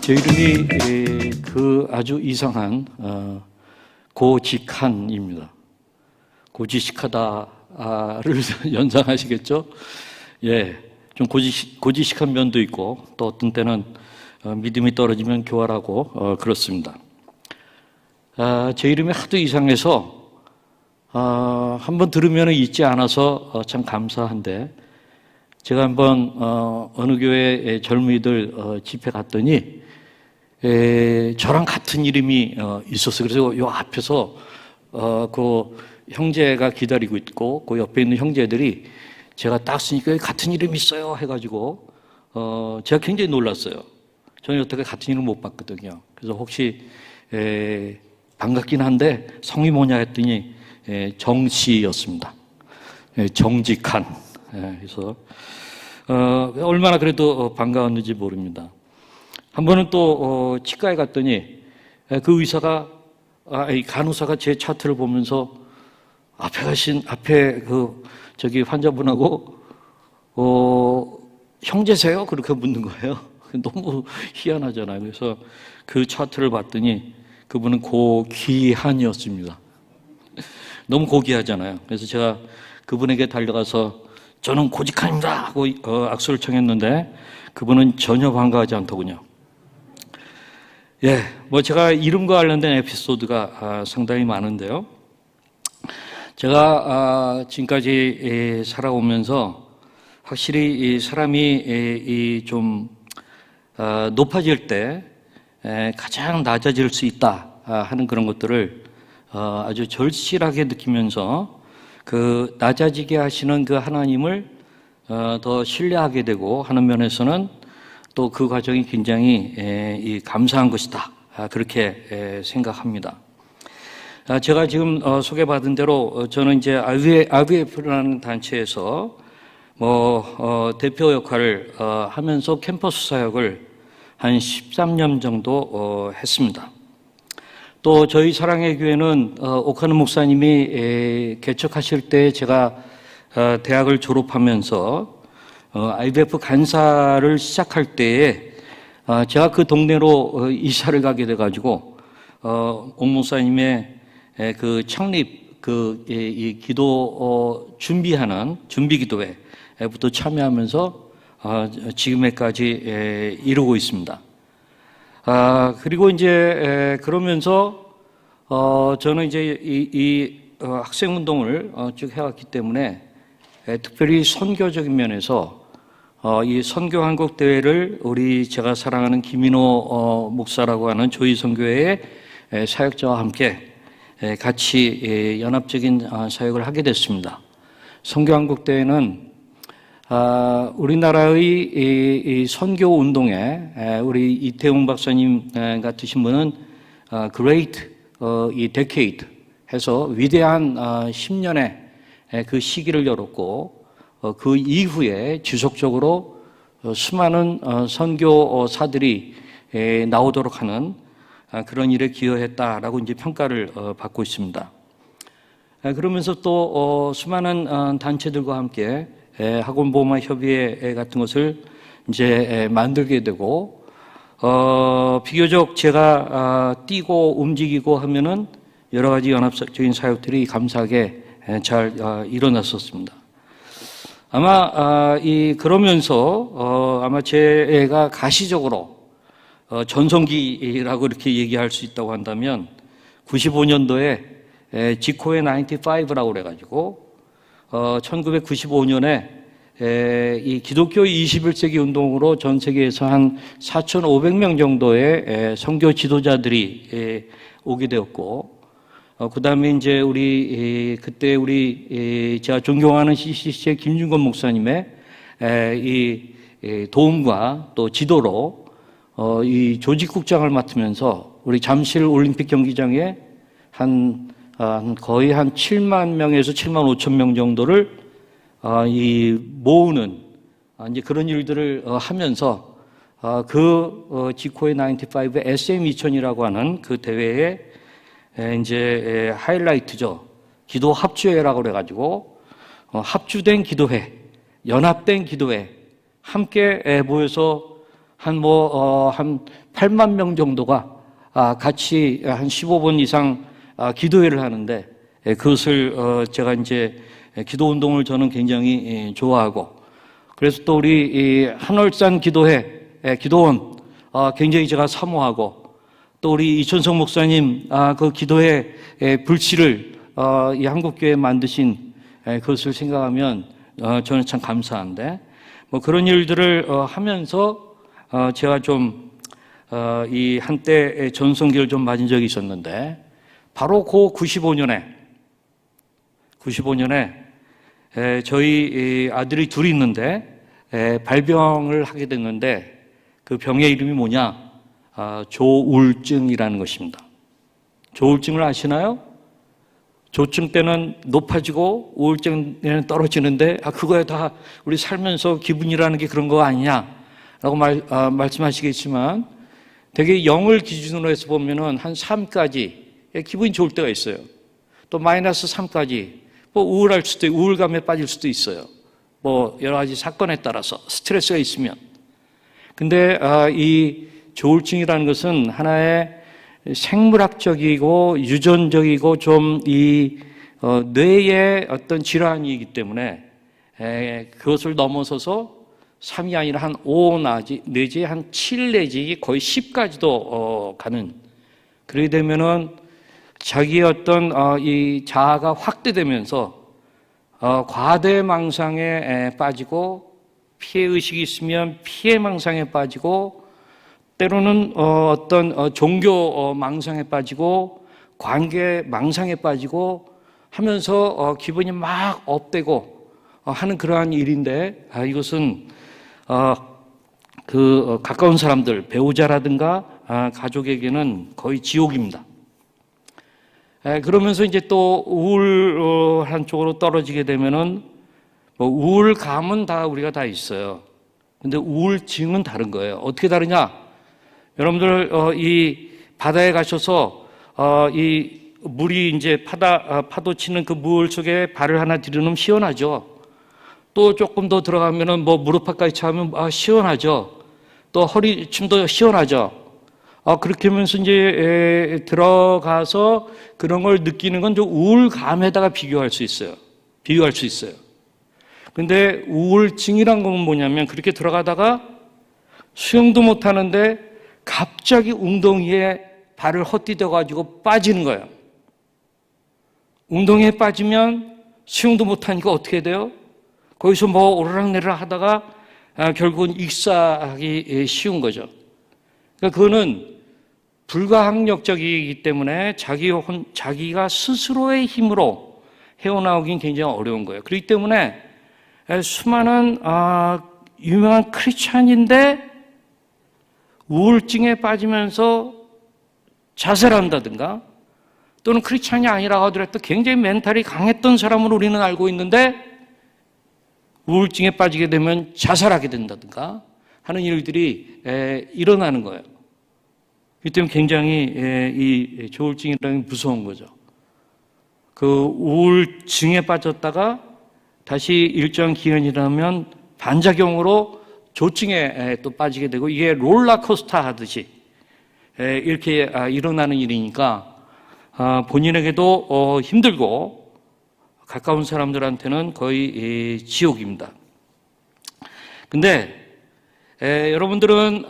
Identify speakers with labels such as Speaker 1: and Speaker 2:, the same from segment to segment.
Speaker 1: 제 이름이 그 아주 이상한 고직한입니다. 고지식하다를 연상하시겠죠? 예, 좀 고지식한 면도 있고 또 어떤 때는 믿음이 떨어지면 교활하고 그렇습니다. 제 이름이 하도 이상해서 한번 들으면 잊지 않아서 참 감사한데, 제가 한번 어느 교회 젊은이들 집회 갔더니 저랑 같은 이름이 있었어요. 그래서 요 앞에서 그 형제가 기다리고 있고 그 옆에 있는 형제들이 제가 딱 쓰니까 같은 이름이 있어요 해가지고 제가 굉장히 놀랐어요. 저는 여태까지 같은 이름 못 봤거든요. 그래서 혹시 반갑긴 한데 성이 뭐냐 했더니 정씨였습니다. 정직한. 그래서 얼마나 그래도 반가웠는지 모릅니다. 한 번은 또 치과에 갔더니 그 의사가 간호사가 제 차트를 보면서 앞에 저기 환자분하고 형제세요? 그렇게 묻는 거예요. 너무 희한하잖아요. 그래서 그 차트를 봤더니 그분은 고귀한이었습니다. 너무 고귀하잖아요. 그래서 제가 그분에게 달려가서 저는 고직한입니다 하고 악수를 청했는데 그분은 전혀 반가워하지 않더군요. 예, 뭐 제가 이름과 관련된 에피소드가 상당히 많은데요. 제가 지금까지 살아오면서 확실히 이 사람이 좀 높아질 때 가장 낮아질 수 있다 하는 그런 것들을 아주 절실하게 느끼면서 그 낮아지게 하시는 그 하나님을 더 신뢰하게 되고 하는 면에서는 또 그 과정이 굉장히 감사한 것이다, 그렇게 생각합니다. 제가 지금 소개받은 대로 저는 이제 IVF라는 단체에서 대표 역할을 하면서 캠퍼스 사역을 한 13년 정도 했습니다. 또 저희 사랑의 교회는 오카노 목사님이 개척하실 때 제가 대학을 졸업하면서 IVF 간사를 시작할 때에 제가 그 동네로 이사를 가게 돼가지고 옥 목사님의 그 창립 이 기도 준비하는 준비기도회부터 참여하면서 지금에까지 이루고 있습니다. 그리고 이제 그러면서 저는 이제 이 학생 운동을 쭉 해왔기 때문에 특별히 선교적인 면에서 이 선교 한국 대회를 제가 사랑하는 김인호 목사라고 하는 조이선교회의 사역자와 함께 같이 연합적인 사역을 하게 됐습니다. 선교 한국 대회는 우리나라의 이 선교 운동에 우리 이태웅 박사님 같으신 분은 Great 이 Decade 해서 위대한 10년의 그 시기를 열었고 그 이후에 지속적으로 수많은 선교사들이 나오도록 하는 그런 일에 기여했다라고 이제 평가를 받고 있습니다. 그러면서 또 수많은 단체들과 함께 학원보험협의회 같은 것을 이제 만들게 되고 비교적 제가 뛰고 움직이고 하면은 여러 가지 연합적인 사역들이 감사하게 잘 일어났었습니다. 아마 그러면서 아마 제가 가시적으로 전성기라고 이렇게 얘기할 수 있다고 한다면 95년도에 지코의 95라고 그래가지고 1995년에 이 기독교 21세기 운동으로 전 세계에서 한 4,500명 정도의 선교 지도자들이 오게 되었고, 그 다음에 이제 그때 제가 존경하는 CCC의 김준건 목사님의 이 도움과 또 지도로 이 조직국장을 맡으면서 우리 잠실 올림픽 경기장에 거의 한 7만 명에서 7만 5천 명 정도를 모으는 이제 그런 일들을 하면서 지코의 95의 SM2000이라고 하는 그 대회에 이제 하이라이트죠. 기도 합주회라고 그래가지고 합주된 기도회, 연합된 기도회, 함께 모여서 한 8만 명 정도가 같이 한 15분 이상 기도회를 하는데, 그것을 제가 이제 기도 운동을 저는 굉장히 좋아하고, 그래서 또 우리 한월산 기도회 기도원 굉장히 제가 사모하고, 또 우리 이천성 목사님 그 기도회 불씨를 이 한국교회에 만드신 그것을 생각하면 저는 참 감사한데, 뭐 그런 일들을 하면서 제가 좀 이 한때 전성기를 좀 맞은 적이 있었는데, 바로 그 95년에 저희 아들이 둘이 있는데 발병을 하게 됐는데, 그 병의 이름이 뭐냐? 조울증이라는 것입니다. 조울증을 아시나요? 조증 때는 높아지고 우울증 때는 떨어지는데, 그거에 다 우리 살면서 기분이라는 게 그런 거 아니냐라고 말씀하시겠지만, 되게 0을 기준으로 해서 보면은 한 3까지 기분이 좋을 때가 있어요. 또 마이너스 3까지 뭐 우울할 수도 있고 우울감에 빠질 수도 있어요. 뭐 여러 가지 사건에 따라서 스트레스가 있으면. 근데 이 조울증이라는 것은 하나의 생물학적이고 유전적이고 좀 이 뇌의 어떤 질환이기 때문에 그것을 넘어서서 3이 아니라 한 5 내지 한 7 내지 거의 10까지도 가는, 그렇게 되면은 자기의 어떤 이 자아가 확대되면서 과대망상에 빠지고, 피해의식이 있으면 피해망상에 빠지고, 때로는 어떤 종교 망상에 빠지고, 관계 망상에 빠지고 하면서 기분이 막 업되고 하는 그러한 일인데, 이것은 가까운 사람들, 배우자라든가 가족에게는 거의 지옥입니다. 그러면서 이제 또 우울한 쪽으로 떨어지게 되면은, 뭐 우울감은 다 우리가 다 있어요. 근데 우울증은 다른 거예요. 어떻게 다르냐? 여러분들 이 바다에 가셔서 이 물이 이제 파도 치는 그 물 속에 발을 하나 들여놓으면 시원하죠. 또 조금 더 들어가면은 뭐 무릎팍까지 차면 시원하죠. 또 허리춤도 시원하죠. 그렇게 하면서 이제 들어가서 그런 걸 느끼는 건 좀 우울감에다가 비교할 수 있어요. 근데 우울증이란 건 뭐냐면, 그렇게 들어가다가 수영도 못 하는데 갑자기 웅덩이에 발을 헛디뎌 가지고 빠지는 거예요. 웅덩이에 빠지면 수영도 못 하니까 어떻게 돼요? 거기서 뭐 오르락내리락 하다가 결국은 익사하기 쉬운 거죠. 그러니까 그거는 불가항력적이기 때문에 자기가 스스로의 힘으로 헤어나오긴 굉장히 어려운 거예요. 그렇기 때문에 수많은 유명한 크리스찬인데 우울증에 빠지면서 자살한다든가, 또는 크리스찬이 아니라 하더라도 굉장히 멘탈이 강했던 사람으로 우리는 알고 있는데 우울증에 빠지게 되면 자살하게 된다든가 하는 일들이 일어나는 거예요. 이 때문에 굉장히 이 조울증이라는 게 무서운 거죠. 그 우울증에 빠졌다가 다시 일정 기간이라면 반작용으로 조증에 또 빠지게 되고, 이게 롤러코스터 하듯이 이렇게 일어나는 일이니까 본인에게도 힘들고 가까운 사람들한테는 거의 지옥입니다. 근데 여러분들은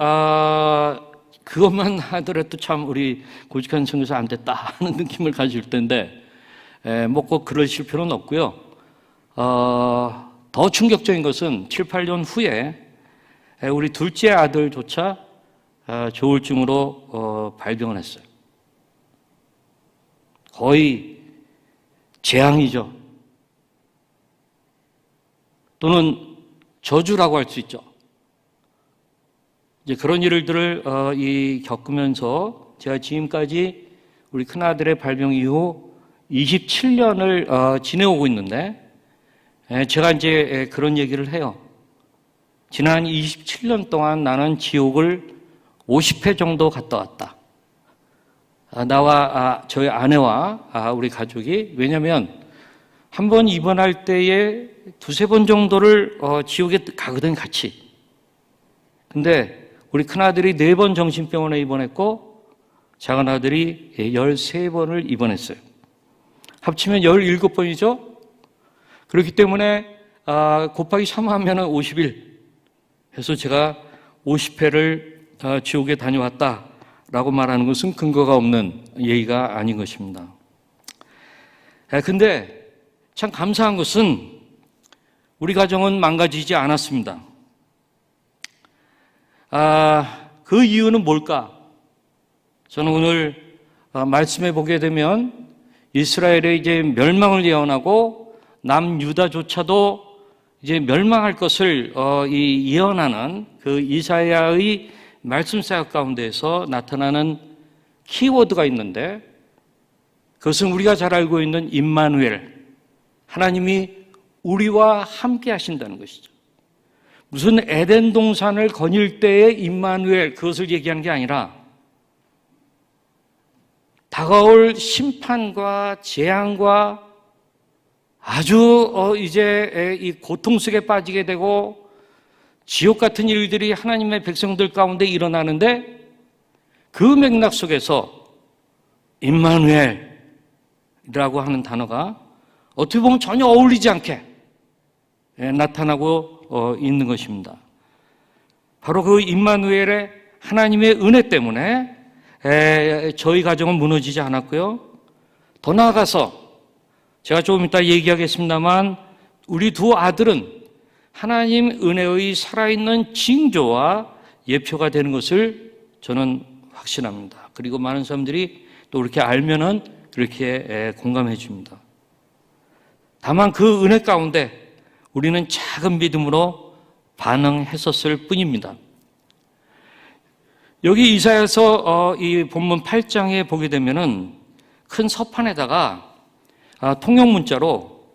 Speaker 1: 그것만 하더라도 참 우리 고직한 선교사 안 됐다 하는 느낌을 가질 텐데, 뭐 꼭 그러실 필요는 없고요. 더 충격적인 것은 7, 8년 후에 우리 둘째 아들조차 조울증으로 발병을 했어요. 거의 재앙이죠. 또는 저주라고 할 수 있죠. 이제 그런 일들을 겪으면서 제가 지금까지 우리 큰아들의 발병 이후 27년을 지내오고 있는데, 제가 이제 그런 얘기를 해요. 지난 27년 동안 나는 지옥을 50회 정도 갔다 왔다. 나와 저희 아내와 우리 가족이, 왜냐하면 한 번 입원할 때에 2-3번 정도를 지옥에 가거든, 같이. 근데 우리 큰아들이 4번 정신병원에 입원했고 작은아들이 13번을 입원했어요. 합치면 17번이죠. 그렇기 때문에 곱하기 3하면 50일 해서 제가 50회를 지옥에 다녀왔다라고 말하는 것은 근거가 없는 얘기가 아닌 것입니다. 근데 참 감사한 것은 우리 가정은 망가지지 않았습니다. 그 이유는 뭘까? 저는 오늘 말씀해 보게 되면 이스라엘의 이제 멸망을 예언하고 남유다조차도 이제 멸망할 것을 예언하는 그 이사야의 말씀 사역 가운데에서 나타나는 키워드가 있는데 그것은 우리가 잘 알고 있는 임마누엘, 하나님이 우리와 함께 하신다는 것이죠. 무슨 에덴 동산을 거닐 때의 임마누엘 그것을 얘기하는 게 아니라 다가올 심판과 재앙과 아주 이제 이 고통 속에 빠지게 되고 지옥 같은 일들이 하나님의 백성들 가운데 일어나는데 그 맥락 속에서 임마누엘이라고 하는 단어가 어떻게 보면 전혀 어울리지 않게 나타나고 있는 것입니다. 바로 그 임마누엘의 하나님의 은혜 때문에 저희 가정은 무너지지 않았고요. 더 나아가서 제가 조금 이따 얘기하겠습니다만 우리 두 아들은 하나님 은혜의 살아있는 징조와 예표가 되는 것을 저는 확신합니다. 그리고 많은 사람들이 또 그렇게 알면은 그렇게 공감해 줍니다. 다만 그 은혜 가운데 우리는 작은 믿음으로 반응했었을 뿐입니다. 여기 이사야서 이 본문 8장에 보게 되면은 큰 서판에다가 통역 문자로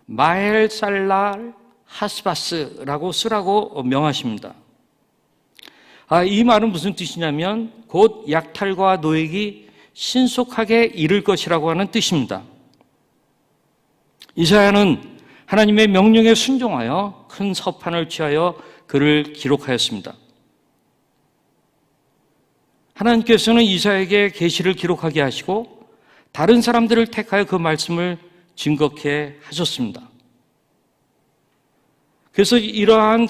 Speaker 1: 마헬살랄 하스바스라고 쓰라고 명하십니다. 이 말은 무슨 뜻이냐면 곧 약탈과 노획이 신속하게 이를 것이라고 하는 뜻입니다. 이사야는 하나님의 명령에 순종하여 큰 서판을 취하여 그를 기록하였습니다. 하나님께서는 이사야에게 계시를 기록하게 하시고 다른 사람들을 택하여 그 말씀을 증거케 하셨습니다. 그래서 이러한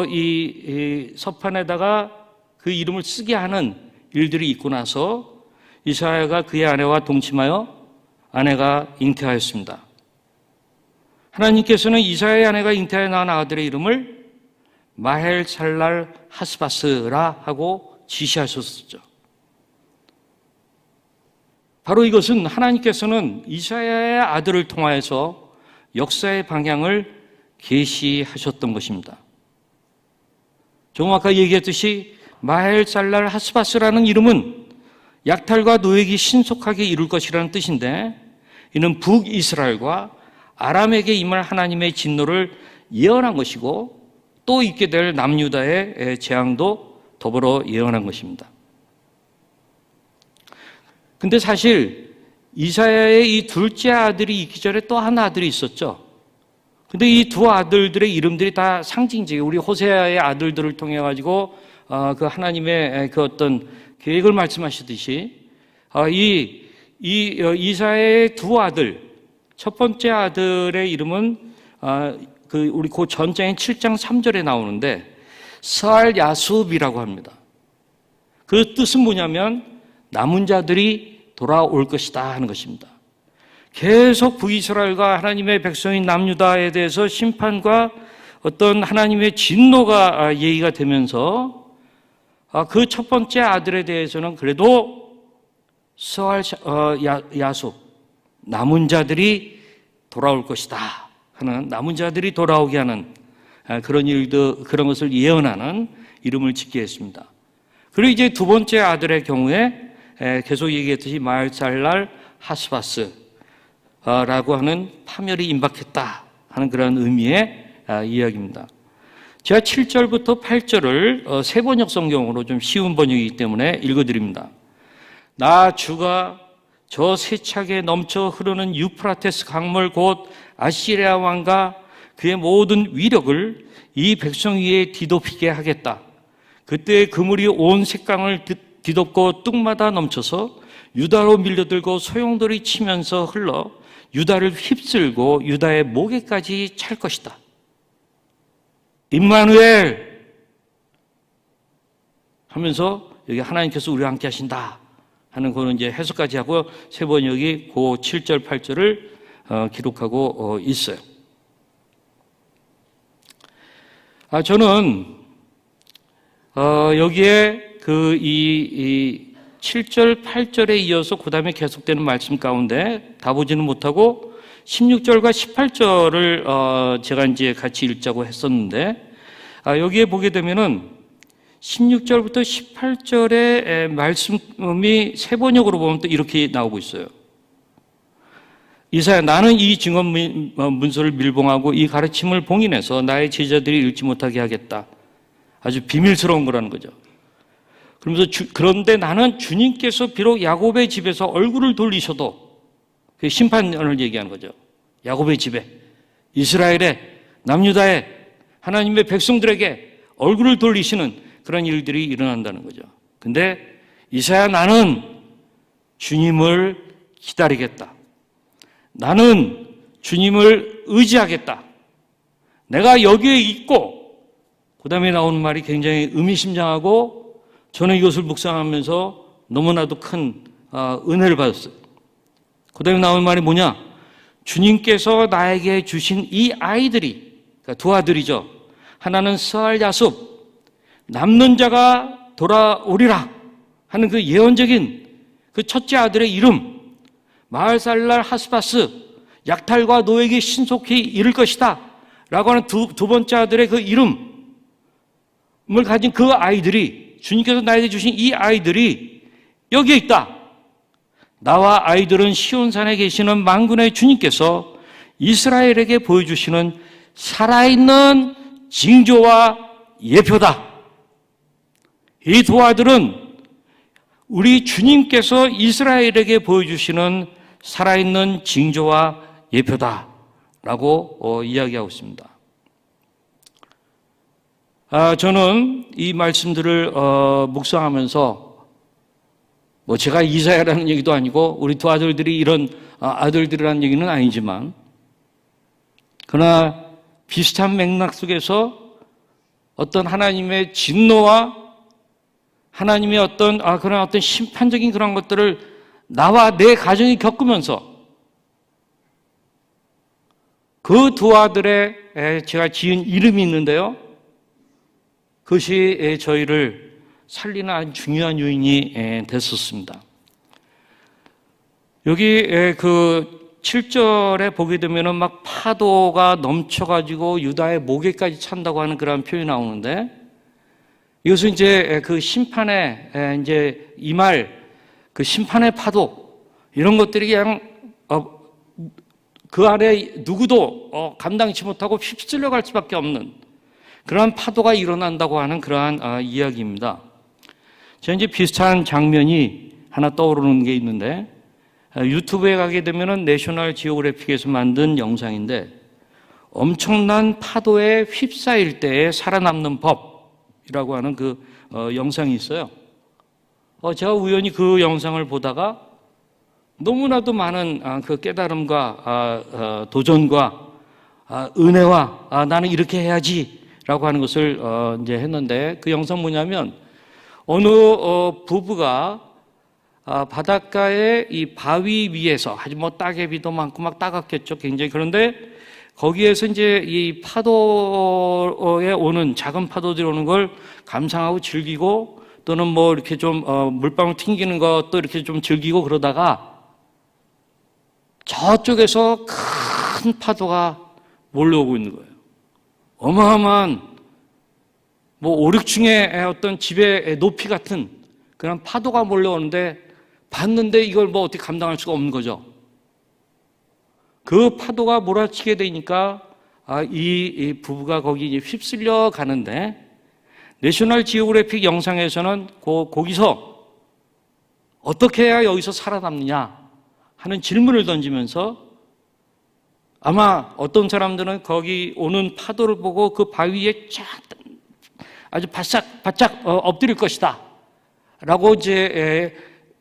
Speaker 1: 이 서판에다가 그 이름을 쓰게 하는 일들이 있고 나서 이사야가 그의 아내와 동침하여 아내가 잉태하였습니다. 하나님께서는 이사야의 아내가 잉태하여 낳은 아들의 이름을 마헬살랄 하스바스라 하고 지시하셨었죠. 바로 이것은 하나님께서는 이사야의 아들을 통하여서 역사의 방향을 계시하셨던 것입니다. 조금 아까 얘기했듯이 마헬살랄 하스바스라는 이름은 약탈과 노획이 신속하게 이룰 것이라는 뜻인데 이는 북이스라엘과 아람에게 임할 하나님의 진노를 예언한 것이고 또 있게 될 남유다의 재앙도 더불어 예언한 것입니다. 근데 사실 이사야의 이 둘째 아들이 있기 전에 또 한 아들이 있었죠. 근데 이 두 아들들의 이름들이 다 상징적이에요. 우리 호세아의 아들들을 통해 가지고 그 하나님의 그 어떤 계획을 말씀하시듯이 이사야의 두 아들, 첫 번째 아들의 이름은 우리 그 전장인 7장 3절에 나오는데 스알 야숲이라고 합니다. 그 뜻은 뭐냐면 남은 자들이 돌아올 것이다 하는 것입니다. 계속 북이스라엘과 하나님의 백성인 남유다에 대해서 심판과 어떤 하나님의 진노가 얘기가 되면서 그 첫 번째 아들에 대해서는 그래도 스알 야숲, 남은 자들이 돌아올 것이다 하는, 남은 자들이 돌아오게 하는 그런 일도, 그런 것을 예언하는 이름을 짓게 했습니다. 그리고 이제 두 번째 아들의 경우에 계속 얘기했듯이 마헬살랄 하스바스라고 하는 파멸이 임박했다 하는 그런 의미의 이야기입니다. 제가 7절부터 8절을 세 번역 성경으로 좀 쉬운 번역이기 때문에 읽어드립니다. 나 주가 저 세차게 넘쳐 흐르는 유프라테스 강물 곧 아시리아 왕과 그의 모든 위력을 이 백성 위에 뒤덮이게 하겠다. 그때 그물이 온 색강을 뒤덮고 뚝마다 넘쳐서 유다로 밀려들고 소용돌이 치면서 흘러 유다를 휩쓸고 유다의 목에까지 찰 것이다. 임마누엘 하면서 여기 하나님께서 우리와 함께 하신다 하는 거는 이제 해석까지 하고 세 번역이 그 7절, 8절을 기록하고 있어요. 저는 여기에 이 7절, 8절에 이어서 그 다음에 계속되는 말씀 가운데 다 보지는 못하고 16절과 18절을 제가 이제 같이 읽자고 했었는데 여기에 보게 되면은 16절부터 18절의 말씀이 세 번역으로 보면 또 이렇게 나오고 있어요. 이사야, 나는 이 증언 문서를 밀봉하고 이 가르침을 봉인해서 나의 제자들이 읽지 못하게 하겠다. 아주 비밀스러운 거라는 거죠. 그러면서 그런데 나는 주님께서 비록 야곱의 집에서 얼굴을 돌리셔도 그 심판을 얘기하는 거죠. 야곱의 집에, 이스라엘의, 남유다의 하나님의 백성들에게 얼굴을 돌리시는 그런 일들이 일어난다는 거죠. 근데 이사야, 나는 주님을 기다리겠다. 나는 주님을 의지하겠다. 내가 여기에 있고, 그 다음에 나오는 말이 굉장히 의미심장하고 저는 이것을 묵상하면서 너무나도 큰 은혜를 받았어요. 그 다음에 나오는 말이 뭐냐? 주님께서 나에게 주신 이 아이들이, 그러니까 두 아들이죠. 하나는 스알 야숲, 남는 자가 돌아오리라 하는 그 예언적인 그 첫째 아들의 이름, 마을살랄 하스바스, 약탈과 노에게 신속히 이를 것이다 라고 하는 두 번째 아들의 그 이름을 가진 그 아이들이, 주님께서 나에게 주신 이 아이들이 여기에 있다. 나와 아이들은 시온산에 계시는 만군의 주님께서 이스라엘에게 보여주시는 살아있는 징조와 예표다. 이 두 아들은 우리 주님께서 이스라엘에게 보여주시는 살아있는 징조와 예표다라고 이야기하고 있습니다. 저는 이 말씀들을 묵상하면서 뭐 제가 이사야라는 얘기도 아니고 우리 두 아들들이 이런 아들들이라는 얘기는 아니지만, 그러나 비슷한 맥락 속에서 어떤 하나님의 진노와 하나님의 그런 어떤 심판적인 그런 것들을 나와 내 가정이 겪으면서 그 두 아들의 제가 지은 이름이 있는데요. 그것이 저희를 살리는 아주 중요한 요인이 됐었습니다. 여기 그 7절에 보게 되면은 막 파도가 넘쳐가지고 유다의 목에까지 찬다고 하는 그런 표현이 나오는데, 이것은 이제 그 심판의 이제 임할 그 심판의 파도, 이런 것들이 그냥 그 아래 누구도 감당치 못하고 휩쓸려 갈 수밖에 없는 그러한 파도가 일어난다고 하는 그러한 이야기입니다. 제가 이제 비슷한 장면이 하나 떠오르는 게 있는데, 유튜브에 가게 되면은 내셔널 지오그래픽에서 만든 영상인데, 엄청난 파도에 휩싸일 때에 살아남는 법이라고 하는 그 영상이 있어요. 제가 우연히 그 영상을 보다가 너무나도 많은 그 깨달음과 도전과 은혜와 나는 이렇게 해야지라고 하는 것을 이제 했는데, 그 영상 뭐냐면 어느 부부가 바닷가의 이 바위 위에서, 아주 뭐 따개비도 많고 막 따갑겠죠, 굉장히. 그런데 거기에서 이제 이 파도에 오는, 작은 파도들이 오는 걸 감상하고 즐기고, 또는 뭐 이렇게 좀 물방울 튕기는 것도 이렇게 좀 즐기고 그러다가 저쪽에서 큰 파도가 몰려오고 있는 거예요. 어마어마한 뭐 5, 6층의 어떤 집의 높이 같은 그런 파도가 몰려오는데, 봤는데 이걸 뭐 어떻게 감당할 수가 없는 거죠. 그 파도가 몰아치게 되니까 이 부부가 거기 이제 휩쓸려 가는데, 내셔널 지오그래픽 영상에서는 거기서 어떻게 해야 여기서 살아남느냐 하는 질문을 던지면서, 아마 어떤 사람들은 거기 오는 파도를 보고 그 바위에 쫙 아주 바짝 엎드릴 것이다. 라고 이제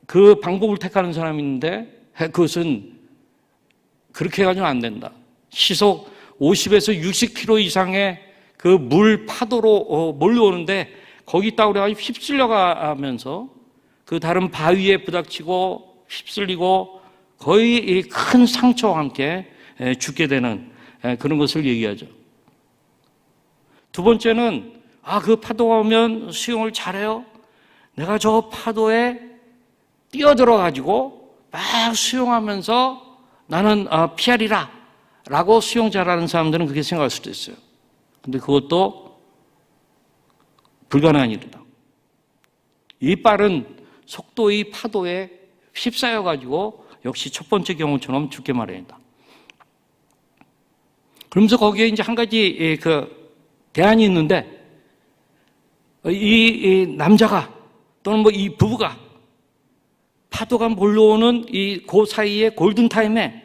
Speaker 1: 그 방법을 택하는 사람이 있는데 그것은 그렇게 해가지고는 안 된다. 시속 50에서 60km 이상의 그 물 파도로 몰려오는데 거기 있다고 그래가지고 휩쓸려 가면서 그 다른 바위에 부닥치고 휩쓸리고 거의 큰 상처와 함께 죽게 되는 그런 것을 얘기하죠. 두 번째는 그 파도가 오면 수영을 잘해요. 내가 저 파도에 뛰어들어가지고 막 수영하면서 나는 피하리라 라고 수영 잘하는 사람들은 그렇게 생각할 수도 있어요. 근데 그것도 불가능한 일이다. 이 빠른 속도의 파도에 휩싸여가지고 역시 첫 번째 경우처럼 죽게 마련이다. 그러면서 거기에 이제 한 가지 그 대안이 있는데 이 남자가 또는 뭐 이 부부가 파도가 몰려오는 그 사이에 골든타임에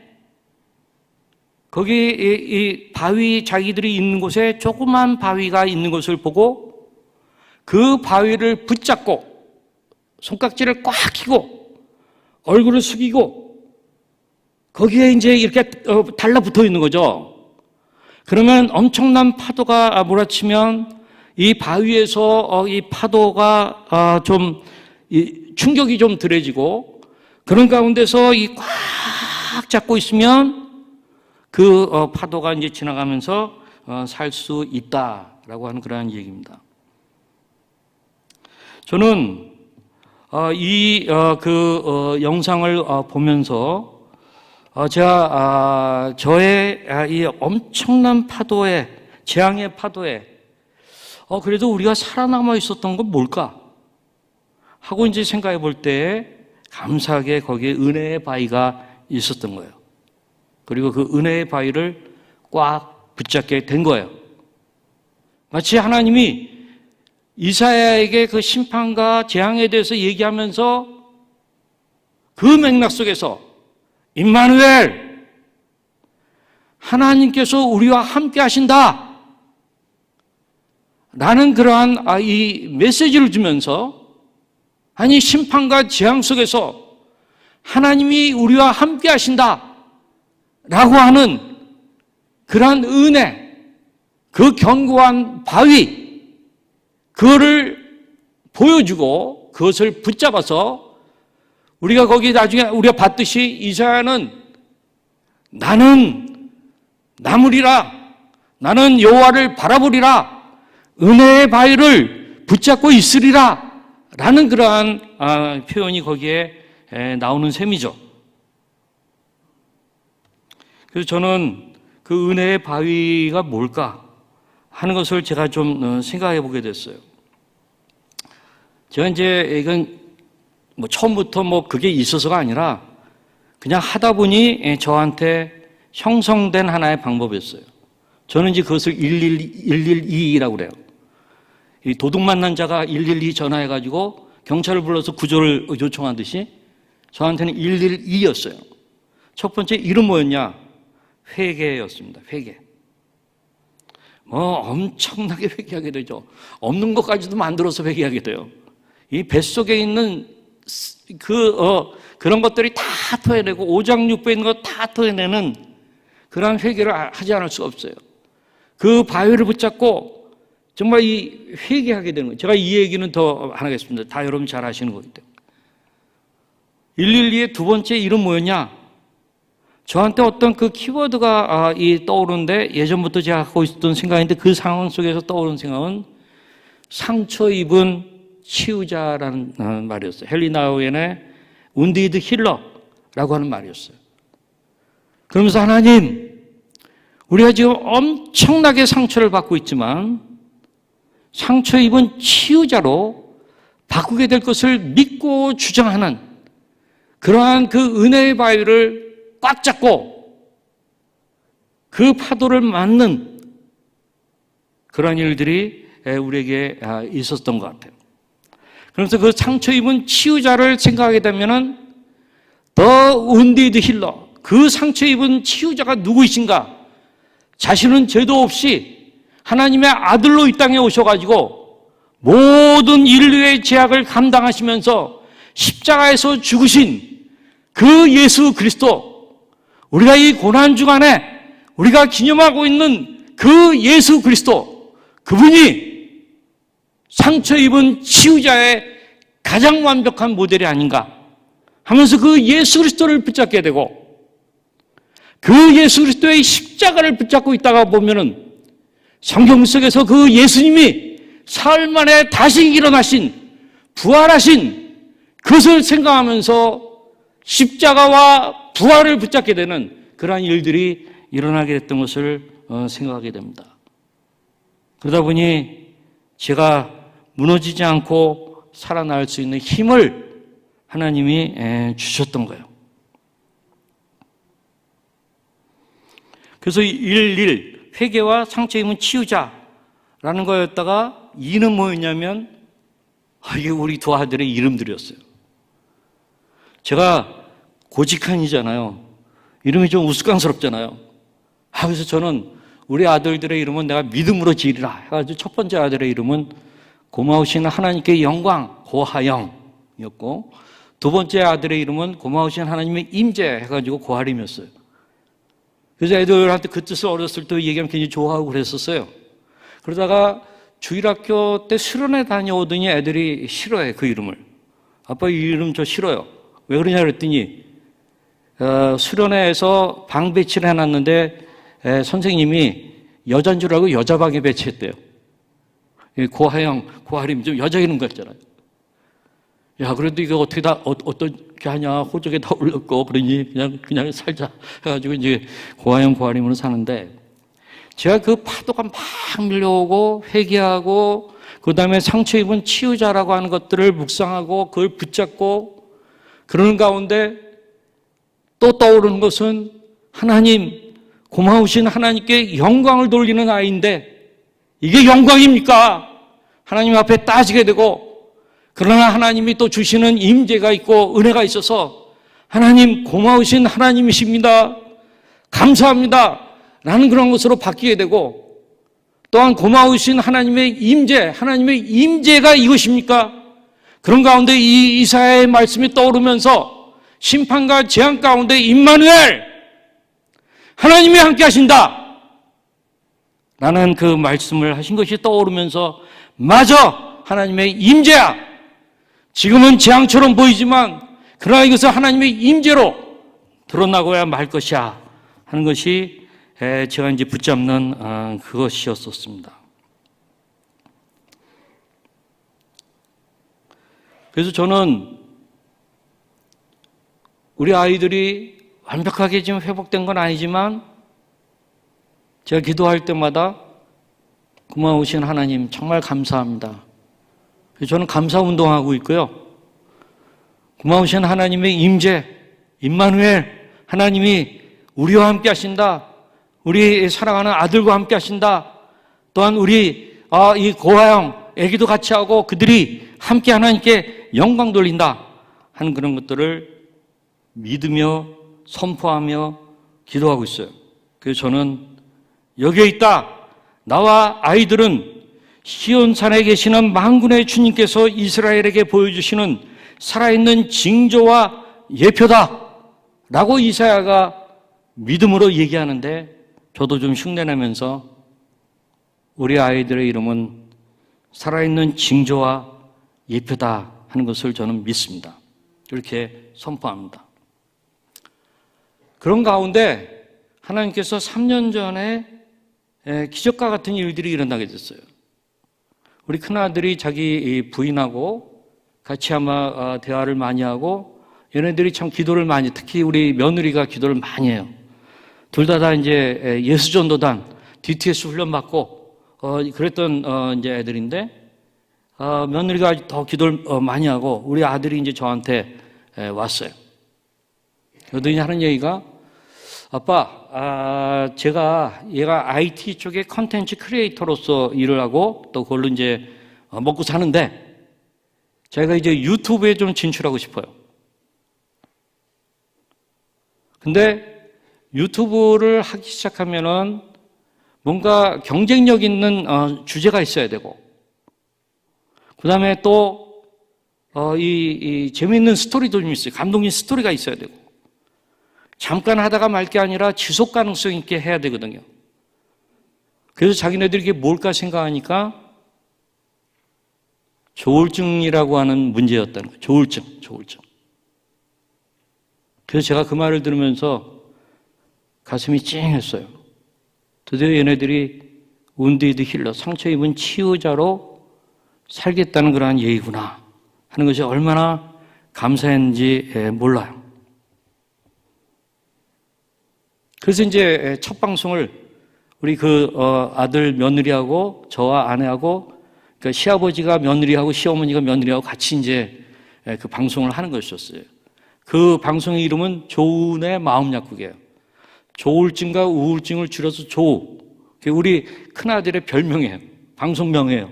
Speaker 1: 거기 이 바위 자기들이 있는 곳에 조그만 바위가 있는 것을 보고 그 바위를 붙잡고 손깍지를 꽉 쥐고 얼굴을 숙이고 거기에 이제 이렇게 달라붙어 있는 거죠. 그러면 엄청난 파도가 몰아치면 이 바위에서 이 파도가 좀 충격이 좀 덜해지고 그런 가운데서 이 꽉 잡고 있으면 그 파도가 이제 지나가면서 살 수 있다라고 하는 그러한 얘기입니다. 저는 이 영상을 보면서 제가 저의 이 엄청난 파도에 재앙의 파도에 그래도 우리가 살아남아 있었던 건 뭘까 하고 이제 생각해 볼 때 감사하게 거기에 은혜의 바위가 있었던 거예요. 그리고 그 은혜의 바위를 꽉 붙잡게 된 거예요. 마치 하나님이 이사야에게 그 심판과 재앙에 대해서 얘기하면서 그 맥락 속에서 임마누엘 하나님께서 우리와 함께 하신다 라는 그러한 이 메시지를 주면서 아니 심판과 재앙 속에서 하나님이 우리와 함께 하신다 라고 하는 그러한 은혜, 그 견고한 바위 그거를 보여주고 그것을 붙잡아서 우리가 거기 나중에 우리가 봤듯이 이사야는 나는 나무리라 나는 여호와를 바라보리라 은혜의 바위를 붙잡고 있으리라 라는 그러한 표현이 거기에 나오는 셈이죠. 그래서 저는 그 은혜의 바위가 뭘까 하는 것을 제가 좀 생각해 보게 됐어요. 제가 이제 이건 뭐 처음부터 뭐 그게 있어서가 아니라 그냥 하다 보니 저한테 형성된 하나의 방법이었어요. 저는 이제 그것을 112라고 그래요. 이 도둑 만난 자가 112 전화해가지고 경찰을 불러서 구조를 요청하듯이 저한테는 112였어요. 첫 번째 이름 뭐였냐? 회개였습니다. 회개. 엄청나게 회개하게 되죠. 없는 것까지도 만들어서 회개하게 돼요. 이 뱃속에 있는 그런 것들이 다 토해내고 오장육부에 있는 것 다 토해내는 그러한 회개를 하지 않을 수가 없어요. 그 바위를 붙잡고 정말 이 회개하게 되는 거예요. 제가 이 얘기는 더 안 하겠습니다. 다 여러분 잘 아시는 거기 때문에. 112의 두 번째 이름 뭐였냐? 저한테 어떤 그 키워드가 떠오르는데 예전부터 제가 갖고 있었던 생각인데 그 상황 속에서 떠오르는 생각은 상처 입은 치유자라는 말이었어요. 헨리 나우엔의 운디드 힐러라고 하는 말이었어요. 그러면서 하나님, 우리가 지금 엄청나게 상처를 받고 있지만 상처 입은 치유자로 바꾸게 될 것을 믿고 주장하는 그러한 그 은혜의 바위를 꽉 잡고 그 파도를 맞는 그런 일들이 우리에게 있었던 것 같아요. 그래서 그 상처 입은 치유자를 생각하게 되면은 더 운디드 힐러, 그 상처 입은 치유자가 누구이신가? 자신은 죄도 없이 하나님의 아들로 이 땅에 오셔가지고 모든 인류의 죄악을 감당하시면서 십자가에서 죽으신 그 예수 그리스도, 우리가 이 고난 주간에 우리가 기념하고 있는 그 예수 그리스도, 그분이 상처 입은 치유자의 가장 완벽한 모델이 아닌가 하면서 그 예수 그리스도를 붙잡게 되고, 그 예수 그리스도의 십자가를 붙잡고 있다가 보면은 성경 속에서 그 예수님이 사흘 만에 다시 일어나신, 부활하신 그것을 생각하면서 십자가와 부활을 붙잡게 되는 그러한 일들이 일어나게 됐던 것을 생각하게 됩니다. 그러다 보니 제가 무너지지 않고 살아날 수 있는 힘을 하나님이 주셨던 거예요. 그래서 1 회개와 상처 입은 치유자라는 거였다가 2는 뭐였냐면 이게 우리 두 아들의 이름들이었어요. 제가 고직한이잖아요. 이름이 좀 우스꽝스럽잖아요. 그래서 저는 우리 아들들의 이름은 내가 믿음으로 지으리라 해가지고 첫 번째 아들의 이름은 고마우신 하나님께 영광, 고하영이었고, 두 번째 아들의 이름은 고마우신 하나님의 임재 해가지고 고하림이었어요. 그래서 애들한테 그 뜻을 어렸을 때 얘기하면 굉장히 좋아하고 그랬었어요. 그러다가 주일학교 때 수련회 다녀오더니 애들이 싫어해, 그 이름을. 아빠 이 이름 저 싫어요. 왜 그러냐 그랬더니 수련회에서 방 배치를 해놨는데 선생님이 여자인 줄 알고 여자 방에 배치했대요. 고하영, 고하림 좀 여자 이름 같잖아요. 야, 그래도 이거 어떻게 하냐, 호적에 다 올렸고, 그러니 그냥 살자 해가지고 이제 고하영, 고하림으로 사는데, 제가 그 파도가 막 밀려오고 회개하고 그 다음에 상처 입은 치유자라고 하는 것들을 묵상하고 그걸 붙잡고 그러는 가운데 또 떠오르는 것은 하나님, 고마우신 하나님께 영광을 돌리는 아이인데 이게 영광입니까? 하나님 앞에 따지게 되고, 그러나 하나님이 또 주시는 임재가 있고 은혜가 있어서 하나님 고마우신 하나님이십니다, 감사합니다 라는 그런 것으로 바뀌게 되고, 또한 고마우신 하나님의 임재, 하나님의 임재가 이것입니까? 그런 가운데 이 이사야의 말씀이 떠오르면서 심판과 재앙 가운데 임마누엘, 하나님이 함께 하신다 라는 그 말씀을 하신 것이 떠오르면서, 맞아, 하나님의 임재야. 지금은 재앙처럼 보이지만 그러나 이것은 하나님의 임재로 드러나고야 말 것이야 하는 것이 제가 이제 붙잡는 그것이었었습니다. 그래서 저는 우리 아이들이 완벽하게 지금 회복된 건 아니지만 제가 기도할 때마다 고마우신 하나님 정말 감사합니다. 저는 감사 운동하고 있고요. 고마우신 하나님의 임재, 임마누엘, 하나님이 우리와 함께 하신다. 우리 사랑하는 아들과 함께 하신다. 또한 우리 이 고아형, 애기도 같이 하고 그들이 함께 하나님께 영광 돌린다 하는 그런 것들을 믿으며 선포하며 기도하고 있어요. 그래서 저는 여기에 있다. 나와 아이들은 시온산에 계시는 만군의 주님께서 이스라엘에게 보여주시는 살아있는 징조와 예표다 라고 이사야가 믿음으로 얘기하는데, 저도 좀 흉내내면서 우리 아이들의 이름은 살아있는 징조와 예표다 하는 것을 저는 믿습니다. 이렇게 선포합니다. 그런 가운데 하나님께서 3년 전에 기적과 같은 일들이 일어나게 됐어요. 우리 큰아들이 자기 부인하고 같이 아마 대화를 많이 하고, 얘네들이 참 기도를 많이, 특히 우리 며느리가 기도를 많이 해요. 둘 다 이제 예수전도단 DTS 훈련 받고 그랬던 이제 애들인데, 며느리가 더 기도를 많이 하고 우리 아들이 이제 저한테 왔어요. 그러더니 하는 얘기가, 아빠, 얘가 IT 쪽에 컨텐츠 크리에이터로서 일을 하고 또 그걸로 이제 먹고 사는데, 제가 이제 유튜브에 좀 진출하고 싶어요. 근데 유튜브를 하기 시작하면은 뭔가 경쟁력 있는 주제가 있어야 되고, 그 다음에 또, 재미있는 스토리도 좀 있어요. 감동적인 스토리가 있어야 되고. 잠깐 하다가 말 게 아니라 지속 가능성 있게 해야 되거든요. 그래서 자기네들이 이게 뭘까 생각하니까 조울증이라고 하는 문제였다는 거예요. 조울증. 그래서 제가 그 말을 들으면서 가슴이 찡했어요. 드디어 얘네들이 운디드 힐러, 상처 입은 치유자로 살겠다는 그러한 예의구나 하는 것이 얼마나 감사했는지 몰라요. 그래서 이제 첫 방송을 우리 아들 며느리하고 저와 아내하고 그러니까 시아버지가 며느리하고 시어머니가 며느리하고 같이 이제 그 방송을 하는 것이었어요. 그 방송의 이름은 조은의 마음약국이에요. 조울증과 우울증을 줄여서 조. 우리 큰아들의 별명이에요. 방송명이에요.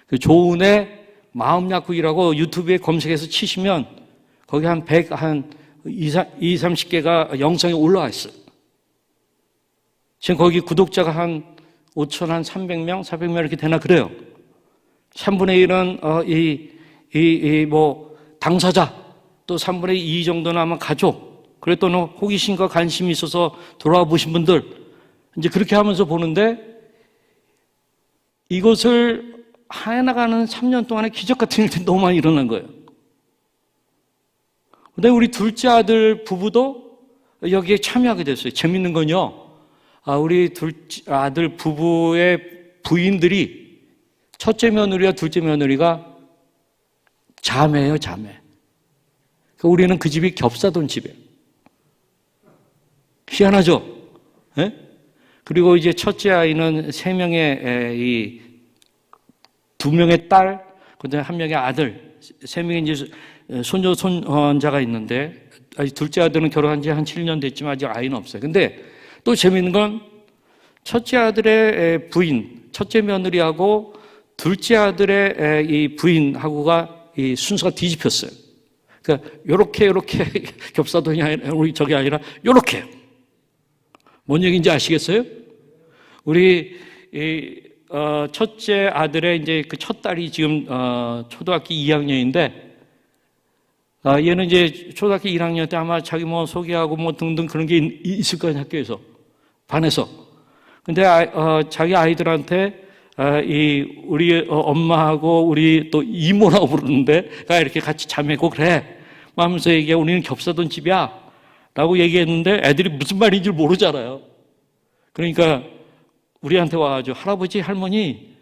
Speaker 1: 그 조은의 마음약국이라고 유튜브에 검색해서 치시면 거기 한 30개가 영상이 올라와 있어요. 지금 거기 구독자가 한 300명, 400명 이렇게 되나 그래요. 3분의 1은 당사자, 또 3분의 2 정도는 아마 가족, 그래 또는 호기심과 관심이 있어서 돌아와 보신 분들, 이제 그렇게 하면서 보는데 이것을 해나가는 3년 동안에 기적 같은 일들이 너무 많이 일어난 거예요. 근데 우리 둘째 아들 부부도 여기에 참여하게 됐어요. 재밌는 건요. 우리 둘째 아들 부부의 부인들이 첫째 며느리와 둘째 며느리가 자매예요, 자매. 우리는 그 집이 겹사돈 집이에요. 희한하죠? 네? 그리고 이제 첫째 아이는 3명의 2명의 딸, 그다음에 1명의 아들, 3명의 이제 손주, 손자가 있는데, 아직 둘째 아들은 결혼한 지 한 7년 됐지만 아직 아이는 없어요. 근데 또 재미있는 건 첫째 아들의 부인, 첫째 며느리하고 둘째 아들의 이 부인하고가 이 순서가 뒤집혔어요. 그러니까 요렇게 겹사돈이 아니라 우리 저게 아니라 요렇게. 뭔 얘기인지 아시겠어요? 우리 첫째 아들의 이제 그 첫 딸이 지금 초등학교 2학년인데 얘는 이제 초등학교 1학년 때 아마 자기 뭐 소개하고 뭐 등등 그런 게 있을 거예요, 학교에서 반에서. 근데 자기 아이들한테 우리 엄마하고 우리 또 이모라고 부르는데 가 이렇게 같이 자매고 그래 하면서 얘기해. 우리는 겹사돈 집이야 라고 얘기했는데 애들이 무슨 말인지 줄 모르잖아요. 그러니까 우리한테 와가지고 할아버지 할머니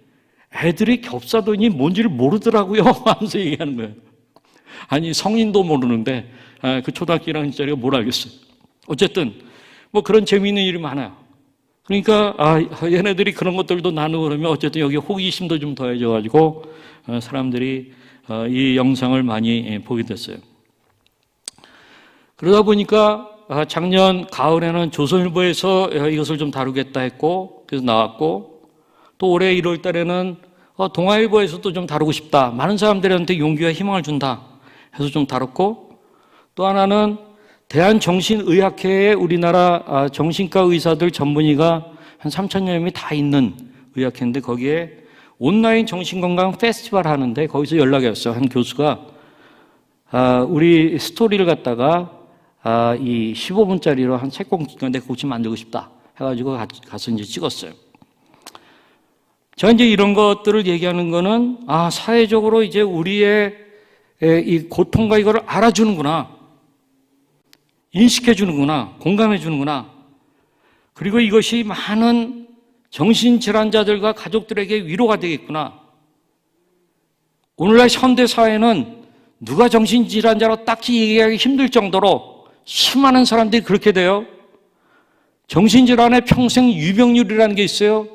Speaker 1: 애들이 겹사돈이 뭔지를 모르더라고요 하면서 얘기하는 거예요. 아니 성인도 모르는데 그 초등학교 1학년짜리가 뭘 알겠어요. 어쨌든 뭐 그런 재미있는 일이 많아요. 그러니까 얘네들이 그런 것들도 나누고 그러면 어쨌든 여기 호기심도 좀 더해져가지고 사람들이 이 영상을 많이 보게 됐어요. 그러다 보니까 작년 가을에는 조선일보에서 이것을 좀 다루겠다 했고 그래서 나왔고 또 올해 1월 달에는 동아일보에서도 좀 다루고 싶다. 많은 사람들한테 용기와 희망을 준다 해서 좀 다뤘고 또 하나는 대한정신의학회에 우리나라 정신과 의사들 전문의가 한 3,000여 명이 다 있는 의학회인데 거기에 온라인 정신건강 페스티벌 하는데 거기서 연락이 왔어요. 한 교수가 우리 스토리를 갖다가 이 15분짜리로 한 3공기가 내 고치 만들고 싶다 해가지고 가서 이제 찍었어요. 제가 이제 이런 것들을 얘기하는 거는 사회적으로 이제 우리의 이 고통과 이거를 알아주는구나. 인식해 주는구나. 공감해 주는구나. 그리고 이것이 많은 정신질환자들과 가족들에게 위로가 되겠구나. 오늘날 현대사회는 누가 정신질환자로 딱히 얘기하기 힘들 정도로 수많은 사람들이 그렇게 돼요. 정신질환의 평생 유병률이라는 게 있어요.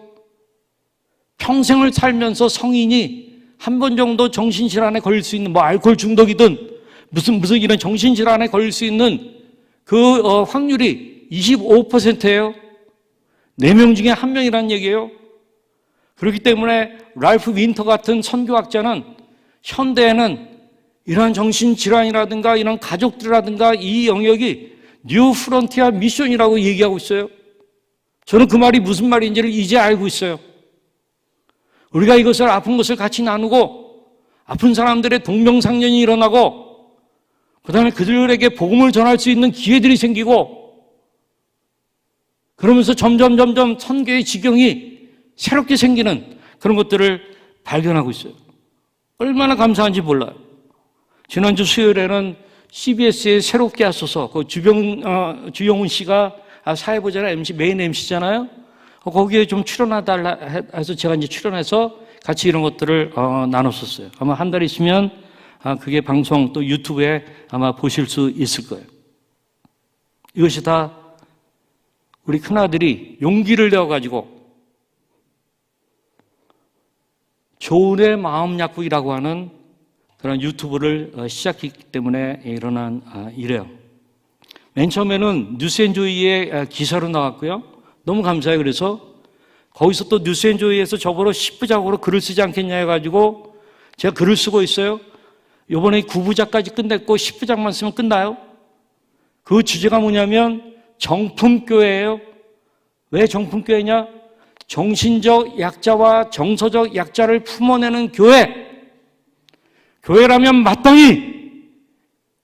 Speaker 1: 평생을 살면서 성인이 한 번 정도 정신질환에 걸릴 수 있는 알코올 중독이든 무슨 이런 정신질환에 걸릴 수 있는 그 확률이 25%예요. 4명 중에 1명이라는 얘기예요. 그렇기 때문에 랄프 윈터 같은 선교학자는 현대에는 이러한 정신질환이라든가 이런 가족들이라든가 이 영역이 뉴 프론티어 미션이라고 얘기하고 있어요. 저는 그 말이 무슨 말인지를 이제 알고 있어요. 우리가 이것을 아픈 것을 같이 나누고 아픈 사람들의 동병상련이 일어나고 그 다음에 그들에게 복음을 전할 수 있는 기회들이 생기고 그러면서 점점 선교의 지경이 새롭게 생기는 그런 것들을 발견하고 있어요. 얼마나 감사한지 몰라요. 지난주 수요일에는 CBS에 새롭게 하소서 그 주영훈 씨가 사회보좌의 MC, 메인 MC잖아요. 거기에 좀 출연하달라 해서 제가 이제 출연해서 같이 이런 것들을 나눴었어요. 아마 한 달 있으면 그게 방송 또 유튜브에 아마 보실 수 있을 거예요. 이것이 다 우리 큰아들이 용기를 내어가지고 조은의 마음약국이라고 하는 그런 유튜브를 시작했기 때문에 일어난 일이에요. 맨 처음에는 뉴스앤조이의 기사로 나왔고요. 너무 감사해요. 그래서 거기서 또 뉴스앤조이에서 저보러 10부작으로 글을 쓰지 않겠냐 해가지고 제가 글을 쓰고 있어요. 이번에 9부작까지 끝냈고 10부작만 쓰면 끝나요. 그 주제가 뭐냐면 정품교회예요. 왜 정품교회냐? 정신적 약자와 정서적 약자를 품어내는 교회. 교회라면 마땅히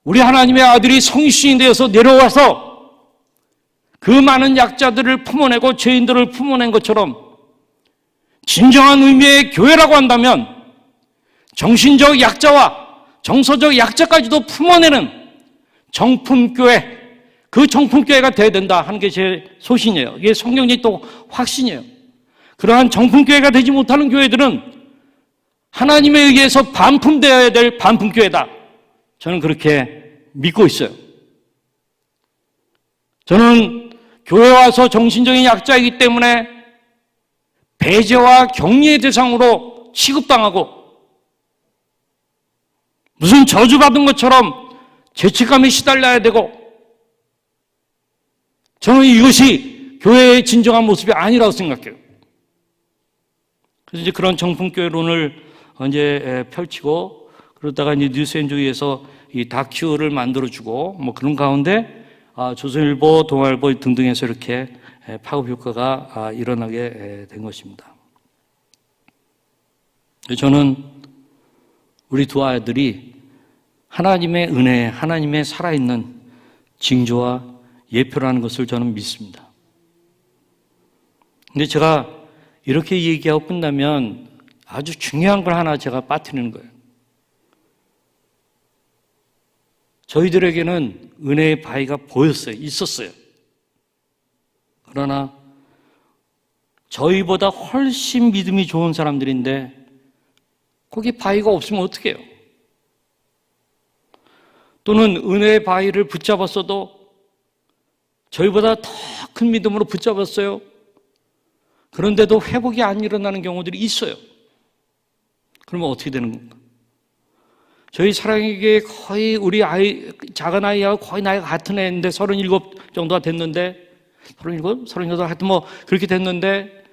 Speaker 1: 우리 하나님의 아들이 성신이 되어서 내려와서 그 많은 약자들을 품어내고 죄인들을 품어낸 것처럼 진정한 의미의 교회라고 한다면 정신적 약자와 정서적 약자까지도 품어내는 정품교회, 그 정품교회가 되어야 된다 하는 게 제 소신이에요. 이게 성경의 또 확신이에요. 그러한 정품교회가 되지 못하는 교회들은 하나님에 의해서 반품되어야 될 반품교회다. 저는 그렇게 믿고 있어요. 저는 교회 와서 정신적인 약자이기 때문에 배제와 격리의 대상으로 취급당하고 무슨 저주받은 것처럼 죄책감에 시달려야 되고 저는 이것이 교회의 진정한 모습이 아니라고 생각해요. 그래서 이제 그런 정품교회론을 이제 펼치고 그러다가 이제 뉴스앤조이에서 이 다큐를 만들어주고 뭐 그런 가운데 조선일보, 동아일보 등등에서 이렇게 파급 효과가 일어나게 된 것입니다. 저는 우리 두 아이들이 하나님의 은혜, 하나님의 살아있는 징조와 예표라는 것을 저는 믿습니다. 근데 제가 이렇게 얘기하고 끝나면 아주 중요한 걸 하나 제가 빠뜨리는 거예요. 저희들에게는 은혜의 바위가 보였어요. 있었어요. 그러나 저희보다 훨씬 믿음이 좋은 사람들인데 거기 바위가 없으면 어떻게 해요? 또는 은혜의 바위를 붙잡았어도 저희보다 더 큰 믿음으로 붙잡았어요. 그런데도 회복이 안 일어나는 경우들이 있어요. 그러면 어떻게 되는 건가? 저희 사랑에게 거의 우리 아이, 작은 아이하고 거의 나이가 같은 애인데 37 정도가 됐는데 37, 38 하여튼 뭐 그렇게 됐는데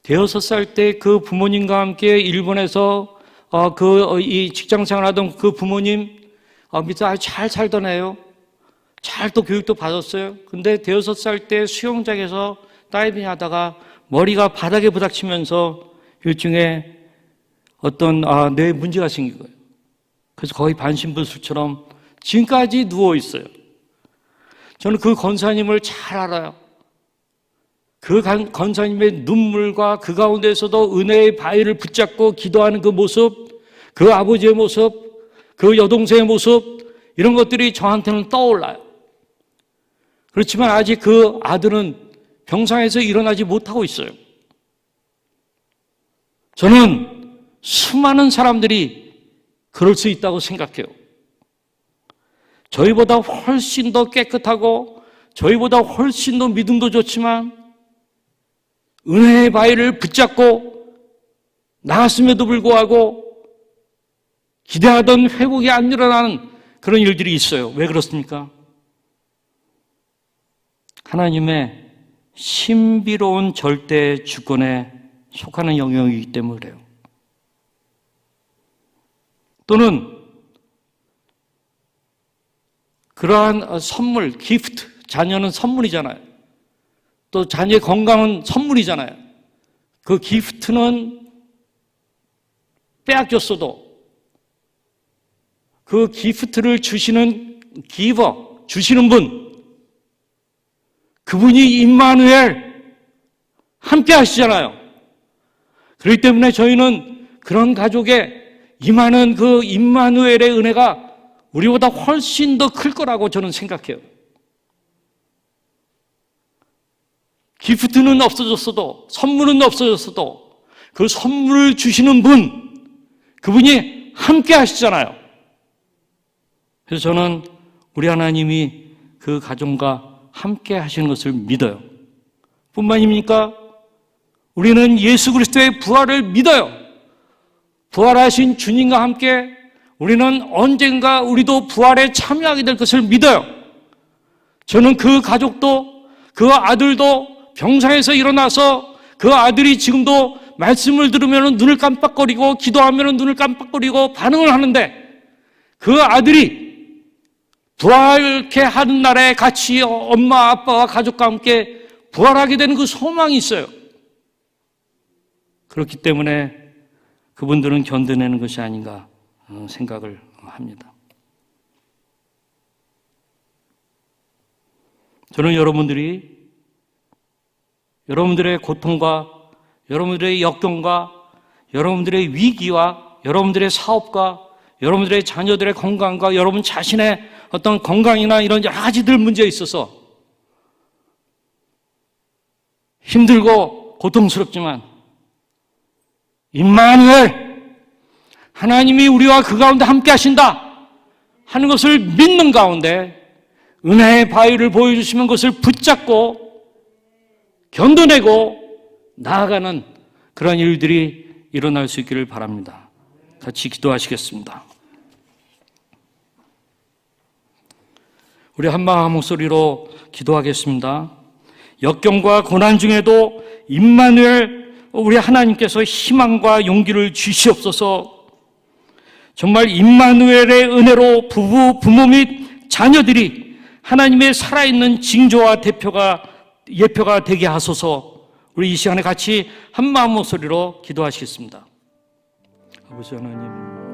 Speaker 1: 6살 때 그 부모님과 함께 일본에서 이 직장 생활하던 그 부모님 밑에 아주 잘 살던 애요. 잘 또 교육도 받았어요. 근데 6살 때 수영장에서 다이빙 하다가 머리가 바닥에 부닥치면서 일종의 어떤 뇌에 문제가 생긴 거예요. 그래서 거의 반신불수처럼 지금까지 누워 있어요. 저는 그 권사님을 잘 알아요. 그 권사님의 눈물과 그 가운데서도 은혜의 바위를 붙잡고 기도하는 그 모습, 그 아버지의 모습, 그 여동생의 모습, 이런 것들이 저한테는 떠올라요. 그렇지만 아직 그 아들은 병상에서 일어나지 못하고 있어요. 저는 수많은 사람들이 그럴 수 있다고 생각해요. 저희보다 훨씬 더 깨끗하고 저희보다 훨씬 더 믿음도 좋지만 은혜의 바위를 붙잡고 나갔음에도 불구하고 기대하던 회복이 안 일어나는 그런 일들이 있어요. 왜 그렇습니까? 하나님의 신비로운 절대 주권에 속하는 영역이기 때문에 그래요. 또는 그러한 선물, 기프트, 자녀는 선물이잖아요. 또 자녀의 건강은 선물이잖아요. 그 기프트는 빼앗겼어도 그 기프트를 주시는 기버, 주시는 분, 그분이 임마누엘 함께 하시잖아요. 그렇기 때문에 저희는 그런 가족에 임하는 그 임마누엘의 은혜가 우리보다 훨씬 더 클 거라고 저는 생각해요. 기프트는 없어졌어도, 선물은 없어졌어도 그 선물을 주시는 분, 그분이 함께 하시잖아요. 그래서 저는 우리 하나님이 그 가정과 함께 하시는 것을 믿어요. 뿐만입니까? 우리는 예수 그리스도의 부활을 믿어요. 부활하신 주님과 함께 우리는 언젠가 우리도 부활에 참여하게 될 것을 믿어요. 저는 그 가족도, 그 아들도 병상에서 일어나서 그 아들이 지금도 말씀을 들으면 눈을 깜빡거리고 기도하면 눈을 깜빡거리고 반응을 하는데, 그 아들이 부활케 하는 날에 같이 엄마 아빠와 가족과 함께 부활하게 되는 그 소망이 있어요. 그렇기 때문에 그분들은 견뎌내는 것이 아닌가 생각을 합니다. 저는 여러분들의 고통과 여러분들의 역경과 여러분들의 위기와 여러분들의 사업과 여러분들의 자녀들의 건강과 여러분 자신의 어떤 건강이나 이런 여러 가지들 문제에 있어서 힘들고 고통스럽지만 임마누엘, 하나님이 우리와 그 가운데 함께 하신다 하는 것을 믿는 가운데 은혜의 바위를 보여주시면 그것을 붙잡고 견뎌내고 나아가는 그런 일들이 일어날 수 있기를 바랍니다. 같이 기도하시겠습니다. 우리 한마음 한 목소리로 기도하겠습니다. 역경과 고난 중에도 임마누엘, 우리 하나님께서 희망과 용기를 주시옵소서. 정말 임마누엘의 은혜로 부모 및 자녀들이 하나님의 살아있는 징조와 예표가 되게 하소서. 우리 이 시간에 같이 한마음 목소리로 기도하시겠습니다. 아버지 하나님,